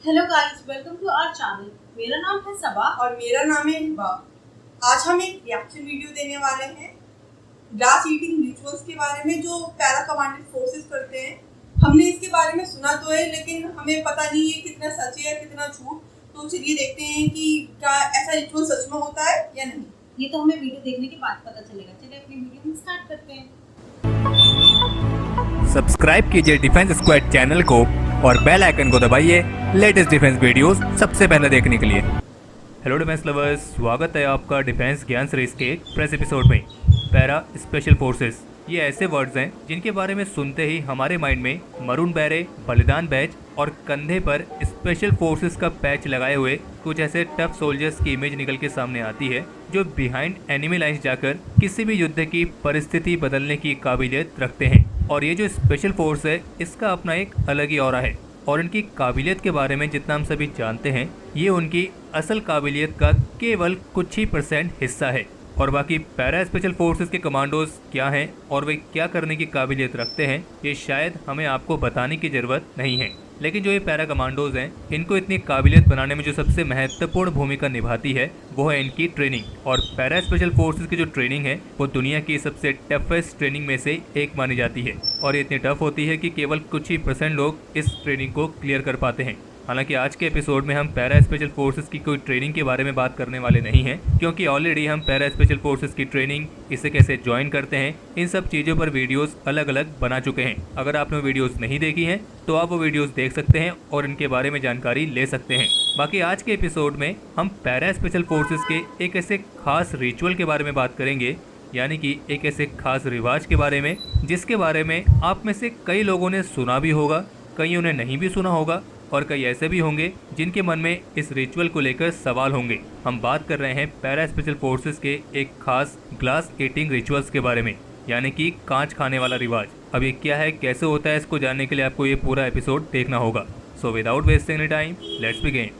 Hello guys, welcome to our channel. मेरा नाम है सबा और मेरा नाम है हिबा। आज हम एक रिएक्शन वीडियो देने वाले हैं ग्रास ईटिंग रिचुअल्स के बारे में जो पैरा कमांडेड फोर्सेस करते हैं। हमने इसके बारे में सुना तो है, लेकिन हमें पता नहीं है कितना सच है या कितना झूठ। तो चलिए देखते हैं कि क्या ऐसा रिचुअल सच में होता है या नहीं। ये तो हमें वीडियो देखने के बाद पता चलेगा। चलिए अपनी वीडियो में स्टार्ट करते हैं। सब्सक्राइब कीजिए डिफेंस स्क्वाड चैनल को और बेल आइकन को दबाइए लेटेस्ट डिफेंस वीडियोस सबसे पहले देखने के लिए। हेलो डिफेंस लवर्स, स्वागत है आपका डिफेंस ज्ञान सीरीज के प्रेस एपिसोड में। पैरा स्पेशल फोर्सेस, ये ऐसे वर्ड्स हैं जिनके बारे में सुनते ही हमारे माइंड में मरून बैरे, बलिदान बैच और कंधे पर स्पेशल फोर्सेस का पैच लगाए हुए कुछ ऐसे टफ सोल्जर्स की इमेज निकल के सामने आती है जो बिहाइंड एनिमी लाइंस जाकर किसी भी युद्ध की परिस्थिति बदलने की काबिलियत रखते हैं। और ये जो स्पेशल फोर्स है इसका अपना एक अलग ही ऑरा है और इनकी काबिलियत के बारे में जितना हम सभी जानते हैं ये उनकी असल काबिलियत का केवल कुछ ही % हिस्सा है। और बाकी पैरा स्पेशल फोर्सेस के कमांडोज क्या हैं और वे क्या करने की काबिलियत रखते हैं ये शायद हमें आपको बताने की ज़रूरत नहीं है। लेकिन जो ये पैरा कमांडोज हैं इनको इतनी काबिलियत बनाने में जो सबसे महत्वपूर्ण भूमिका निभाती है वो है इनकी ट्रेनिंग। और पैरा स्पेशल फोर्सेस की जो ट्रेनिंग है वो दुनिया की सबसे टफेस्ट ट्रेनिंग में से एक मानी जाती है। और ये इतनी टफ होती है कि केवल कुछ ही % लोग इस ट्रेनिंग को क्लियर कर पाते हैं। हालांकि आज के एपिसोड में हम पैरा स्पेशल फोर्सेस की कोई ट्रेनिंग के बारे में बात करने वाले नहीं हैं, क्योंकि ऑलरेडी हम पैरा स्पेशल फोर्सेस की ट्रेनिंग, इसे कैसे ज्वाइन करते हैं, इन सब चीज़ों पर वीडियोस अलग अलग बना चुके हैं। अगर आपने वीडियोस नहीं देखी हैं तो आप वो वीडियोस देख सकते हैं और इनके बारे में जानकारी ले सकते हैं। बाकी आज के एपिसोड में हम पैरा स्पेशल फोर्सेस के एक ऐसे खास रिचुअल के बारे में बात करेंगे, यानी कि एक ऐसे खास रिवाज के बारे में जिसके बारे में आप में से कई लोगों ने सुना भी होगा, कईयों ने नहीं भी सुना होगा और कई ऐसे भी होंगे जिनके मन में इस रिचुअल को लेकर सवाल होंगे। हम बात कर रहे हैं पैरा स्पेशल फोर्सेस के एक खास ग्लास ईटिंग रिचुअल्स के बारे में, यानी कि कांच खाने वाला रिवाज। अब ये क्या है, कैसे होता है, इसको जानने के लिए आपको ये पूरा एपिसोड देखना होगा। So without wasting any time, let's begin.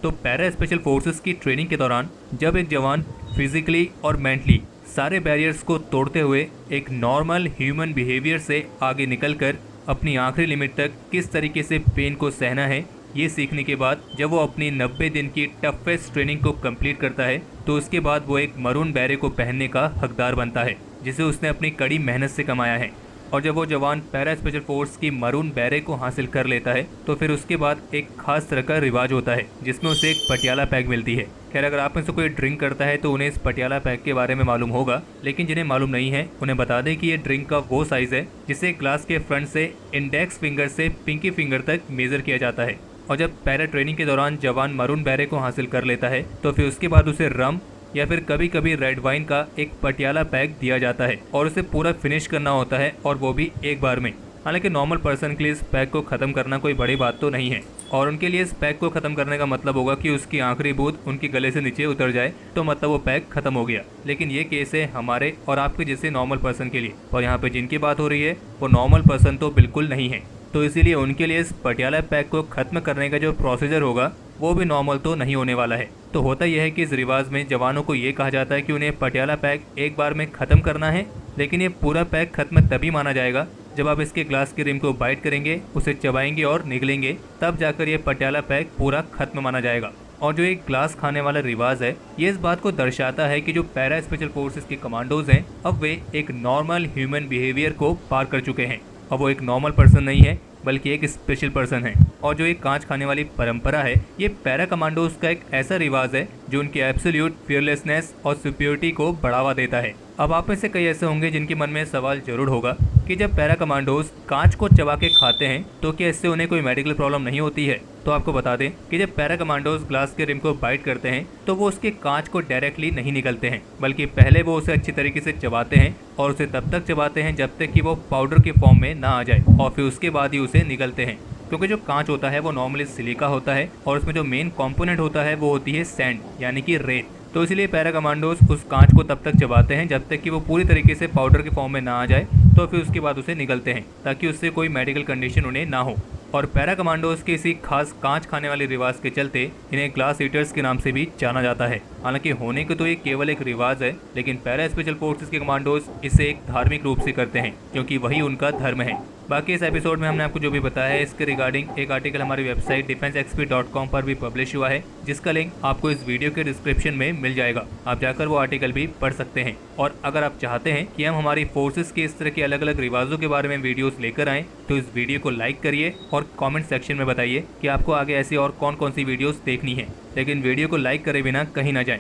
तो पैरा स्पेशल फोर्सेस की ट्रेनिंग के दौरान जब एक जवान फिजिकली और मेंटली सारे बैरियर्स को तोड़ते हुए एक नॉर्मल ह्यूमन बिहेवियर से आगे निकलकर अपनी आखिरी लिमिट तक किस तरीके से पेन को सहना है ये सीखने के बाद जब वो अपनी 90 दिन की टफेस्ट ट्रेनिंग को कंप्लीट करता है तो उसके बाद वो एक मरून बैरे को पहनने का हकदार बनता है जिसे उसने अपनी कड़ी मेहनत से कमाया है। और जब वो जवान पैरा स्पेशल फोर्स की मरून बैरे को हासिल कर लेता है तो फिर उसके बाद एक खास तरह का रिवाज होता है जिसमें उसे एक पटियाला पैक मिलती है। खैर, अगर आप में से कोई ड्रिंक करता है तो उन्हें इस पटियाला पैक के बारे में मालूम होगा, लेकिन जिन्हें मालूम नहीं है उन्हें बता दें कि ये ड्रिंक का वो साइज है जिसे ग्लास के फ्रंट से इंडेक्स फिंगर से पिंकी फिंगर तक मेजर किया जाता है। और जब पैरा ट्रेनिंग के दौरान जवान मरून बैरे को हासिल कर लेता है तो फिर उसके बाद उसे रम या फिर कभी कभी रेड वाइन का एक पटियाला पैक दिया जाता है और उसे पूरा फिनिश करना होता है, और वो भी एक बार में। हालांकि नॉर्मल पर्सन के लिए इस पैक को ख़त्म करना कोई बड़ी बात तो नहीं है, और उनके लिए इस पैक को ख़त्म करने का मतलब होगा कि उसकी आखिरी बूंद उनके गले से नीचे उतर जाए तो मतलब वो पैक ख़त्म हो गया। लेकिन ये केस है हमारे और आपके जैसे नॉर्मल पर्सन के लिए, और यहाँ पे जिनकी बात हो रही है वो नॉर्मल पर्सन तो बिल्कुल नहीं है। तो इसीलिए उनके लिए इस पटियाला पैक को ख़त्म करने का जो प्रोसीजर होगा वो भी नॉर्मल तो नहीं होने वाला है। तो होता यह है कि इस रिवाज में जवानों को ये कहा जाता है कि उन्हें पटियाला पैक एक बार में ख़त्म करना है, लेकिन ये पूरा पैक ख़त्म तभी माना जाएगा जब आप इसके ग्लास की रिम को बाइट करेंगे, उसे चबाएंगे और निगलेंगे, तब जाकर ये पटियाला पैक पूरा ख़त्म माना जाएगा। और जो एक ग्लास खाने वाला रिवाज है ये इस बात को दर्शाता है कि जो पैरा स्पेशल फोर्सेस के कमांडोज हैं अब वे एक नॉर्मल ह्यूमन बिहेवियर को पार कर चुके हैं। अब वो एक नॉर्मल पर्सन नहीं है बल्कि एक स्पेशल पर्सन है। और जो एक कांच खाने वाली परंपरा है ये पैरा कमांडोज का एक ऐसा रिवाज है जो उनकी एब्सोल्यूट फियरलेसनेस और सुपीरियरिटी को बढ़ावा देता है। अब आप में से कई ऐसे होंगे जिनके मन में सवाल जरूर होगा कि जब पैरा कमांडोज कांच को चबा के खाते हैं तो क्या इससे उन्हें कोई मेडिकल प्रॉब्लम नहीं होती है। तो आपको बता दें कि जब पैरा कमांडोज ग्लास के रिम को बाइट करते हैं तो वो उसके कांच को डायरेक्टली नहीं निगलते हैं, बल्कि पहले वो उसे अच्छी तरीके से चबाते हैं और उसे तब तक चबाते हैं जब तक कि वो पाउडर के फॉर्म में ना आ जाए, और फिर उसके बाद ही उसे निगलते हैं। क्योंकि जो कांच होता है वो नॉर्मली सिलिका होता है और उसमें जो मेन कंपोनेंट होता है वो होती है सैंड, यानी कि रेत। तो इसलिए पैरा कमांडोज उस कांच को तब तक चबाते हैं जब तक कि वो पूरी तरीके से पाउडर के फॉर्म में ना आ जाए, तो फिर उसके बाद उसे निगलते हैं ताकि उससे कोई मेडिकल कंडीशन उन्हें ना हो। और पैरा कमांडोज के इसी खास कांच खाने वाले रिवाज के चलते इन्हें ग्लास ईटर्स के नाम से भी जाना जाता है। हालांकि होने को तो ये केवल एक रिवाज है, लेकिन पैरा स्पेशल फोर्सेस के कमांडोज इसे एक धार्मिक रूप से करते हैं क्योंकि वही उनका धर्म है। बाकी इस एपिसोड में हमने आपको जो भी बताया है इसके रिगार्डिंग एक आर्टिकल हमारी वेबसाइट defensexp.com पर भी पब्लिश हुआ है, जिसका लिंक आपको इस वीडियो के डिस्क्रिप्शन में मिल जाएगा। आप जाकर वो आर्टिकल भी पढ़ सकते हैं। और अगर आप चाहते हैं कि हम हमारी फोर्सेस के इस तरह के अलग अलग रिवाजों के बारे में वीडियोस लेकर आएँ तो इस वीडियो को लाइक करिए और कमेंट सेक्शन में बताइए कि आपको आगे ऐसी और कौन कौन सी वीडियोस देखनी है, लेकिन वीडियो को लाइक करे बिना कहीं ना जाएं।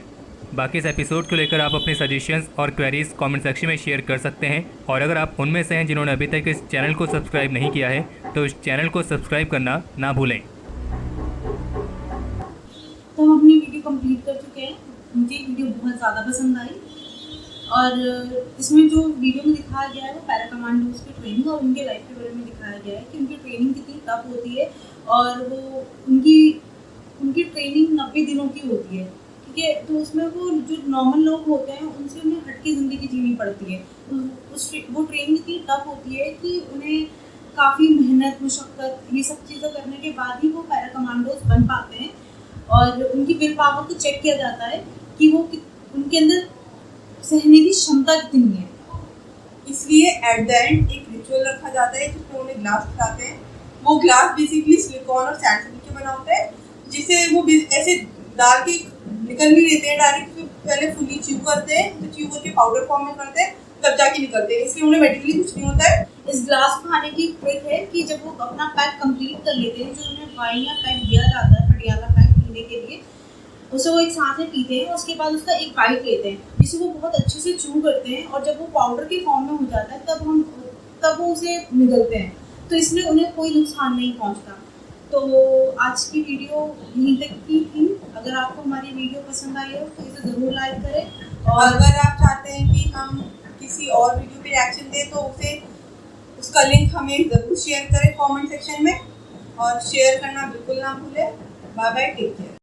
बाकी इस एपिसोड को लेकर आप अपने सजेशंस और क्वेरीज कमेंट सेक्शन में शेयर कर सकते हैं। और अगर आप उनमें से हैं जिन्होंने अभी तक इस चैनल को सब्सक्राइब नहीं किया है तो इस चैनल को सब्सक्राइब करना ना भूलें। तो हम अपनी वीडियो कंप्लीट कर चुके हैं। मुझे ये वीडियो बहुत ज़्यादा पसंद आई और इसमें जो वीडियो में दिखाया गया है वो पैरा कमांडोज की ट्रेनिंग और उनके लाइफ के बारे में दिखाया गया है कि उनकी ट्रेनिंग कितनी टफ होती है और वो उनकी ट्रेनिंग 90 दिनों की होती है, ठीक है। तो उसमें वो जो नॉर्मल लोग होते हैं उनसे उन्हें हटके ज़िंदगी जीनी पड़ती है। वो ट्रेनिंग इतनी टफ होती है कि उन्हें काफ़ी मेहनत मशक्क़त ये सब चीज़ें करने के बाद ही वो पैरा कमांडोज बन पाते हैं और उनकी विल पावर को चेक किया जाता है कि वो उनके अंदर सहने की क्षमता कितनी है। इसलिए एट द एंड एक रिचुअल रखा जाता है जिसमें उन्हें ग्लास खिलाते हैं। वो ग्लास बेसिकली सिलिकॉन और सैंडस्टोन के बना होता है, जिसे वो ऐसे डाल के निकल नहीं देते हैं डायरेक्ट, तो पहले फुली च्यू करते हैं, तो च्यू करके पाउडर फॉर्म में करते हैं, तब जाके निकलते हैं। इसलिए उन्हें मेडिकली कुछ नहीं होता है। इस ग्लास को खाने की ट्रिक है कि जब वो अपना पैक कंप्लीट कर लेते हैं, जो उन्हें वाइन या पैक दिया जाता है पटियाला पैक पीने के लिए, उसे वो एक साथ में पीते हैं। उसके बाद उसका एक बाइट लेते हैं जिसे वो बहुत अच्छे से च्यू करते हैं और जब वो पाउडर के फॉर्म में हो जाता है तब वो उसे निगलते हैं, तो इसलिए उन्हें कोई नुकसान नहीं पहुंचता। तो आज की वीडियो यहीं तक की थी। अगर आपको हमारी वीडियो पसंद आई हो तो इसे ज़रूर लाइक करें और अगर आप चाहते हैं कि हम किसी और वीडियो पे रिएक्शन दें तो उसका लिंक हमें ज़रूर शेयर करें कमेंट सेक्शन में, और शेयर करना बिल्कुल ना भूलें। Bye bye, take care.